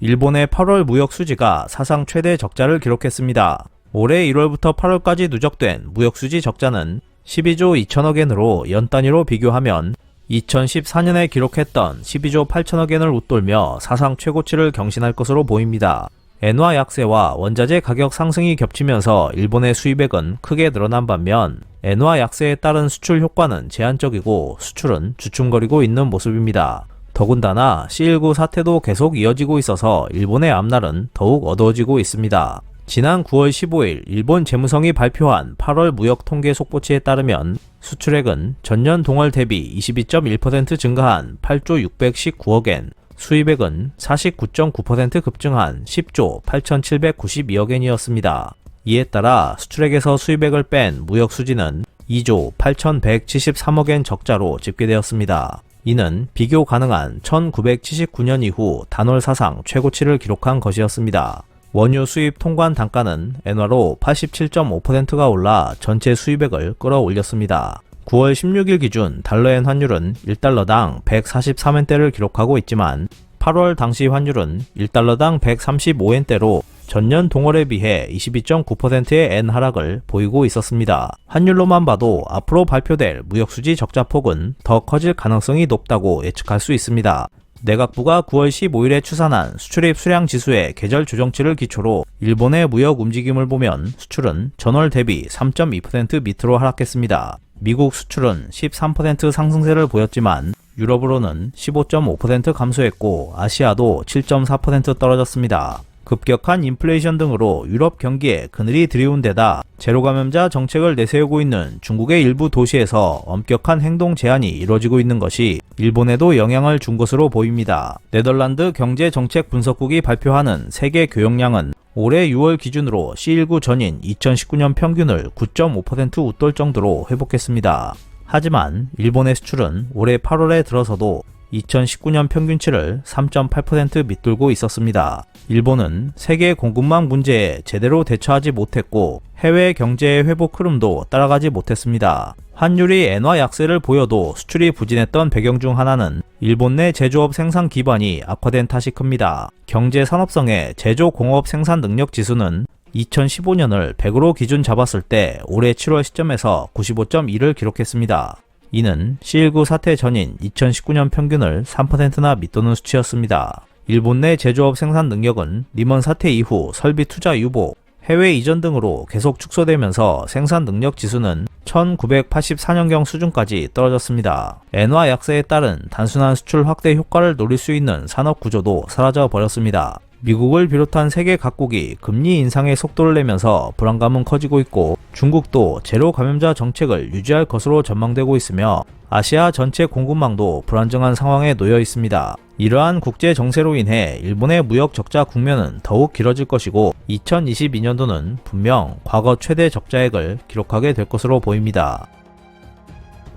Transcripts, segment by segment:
일본의 8월 무역 수지가 사상 최대 적자를 기록했습니다. 올해 1월부터 8월까지 누적된 무역 수지 적자는 12조 2천억엔으로 연 단위로 비교하면 2014년에 기록했던 12조 8천억엔을 웃돌며 사상 최고치를 경신할 것으로 보입니다. 엔화 약세와 원자재 가격 상승이 겹치면서 일본의 수입액은 크게 늘어난 반면 엔화 약세에 따른 수출 효과는 제한적이고 수출은 주춤거리고 있는 모습입니다. 더군다나 C19 사태도 계속 이어지고 있어서 일본의 앞날은 더욱 어두워지고 있습니다. 지난 9월 15일 일본 재무성이 발표한 8월 무역 통계 속보치에 따르면 수출액은 전년 동월 대비 22.1% 증가한 8조 619억엔, 수입액은 49.9% 급증한 10조 8,792억엔이었습니다. 이에 따라 수출액에서 수입액을 뺀 무역 수지는 2조 8,173억엔 적자로 집계되었습니다. 이는 비교 가능한 1979년 이후 단월 사상 최고치를 기록한 것이었습니다. 원유 수입 통관 단가는 엔화로 87.5%가 올라 전체 수입액을 끌어올렸습니다. 9월 16일 기준 달러엔 환율은 1달러당 143엔대를 기록하고 있지만 8월 당시 환율은 1달러당 135엔대로 전년 동월에 비해 22.9%의 엔 하락을 보이고 있었습니다. 환율로만 봐도 앞으로 발표될 무역수지 적자폭은 더 커질 가능성이 높다고 예측할 수 있습니다. 내각부가 9월 15일에 추산한 수출입 수량 지수의 계절 조정치를 기초로 일본의 무역 움직임을 보면 수출은 전월 대비 3.2% 밑으로 하락했습니다. 미국 수출은 13% 상승세를 보였지만 유럽으로는 15.5% 감소했고 아시아도 7.4% 떨어졌습니다. 급격한 인플레이션 등으로 유럽 경기에 그늘이 드리운 데다 제로 감염자 정책을 내세우고 있는 중국의 일부 도시에서 엄격한 행동 제한이 이루어지고 있는 것이 일본에도 영향을 준 것으로 보입니다. 네덜란드 경제정책분석국이 발표하는 세계 교역량은 올해 6월 기준으로 C19 전인 2019년 평균을 9.5% 웃돌 정도로 회복했습니다. 하지만 일본의 수출은 올해 8월에 들어서도 2019년 평균치를 3.8% 밑돌고 있었습니다. 일본은 세계 공급망 문제에 제대로 대처하지 못했고 해외 경제의 회복 흐름도 따라가지 못했습니다. 환율이 엔화 약세를 보여도 수출이 부진했던 배경 중 하나는 일본 내 제조업 생산 기반이 악화된 탓이 큽니다. 경제 산업성의 제조 공업 생산 능력 지수는 2015년을 100으로 기준 잡았을 때 올해 7월 시점에서 95.1을 기록했습니다. 이는 C19 사태 전인 2019년 평균을 3%나 밑도는 수치였습니다. 일본 내 제조업 생산 능력은 리먼 사태 이후 설비 투자 유보, 해외 이전 등으로 계속 축소되면서 생산 능력 지수는 1984년경 수준까지 떨어졌습니다. 엔화 약세에 따른 단순한 수출 확대 효과를 노릴 수 있는 산업 구조도 사라져 버렸습니다. 미국을 비롯한 세계 각국이 금리 인상의 속도를 내면서 불안감은 커지고 있고 중국도 제로 감염자 정책을 유지할 것으로 전망되고 있으며 아시아 전체 공급망도 불안정한 상황에 놓여 있습니다. 이러한 국제 정세로 인해 일본의 무역 적자 국면은 더욱 길어질 것이고 2022년도는 분명 과거 최대 적자액을 기록하게 될 것으로 보입니다.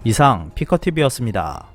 이상 피커TV였습니다.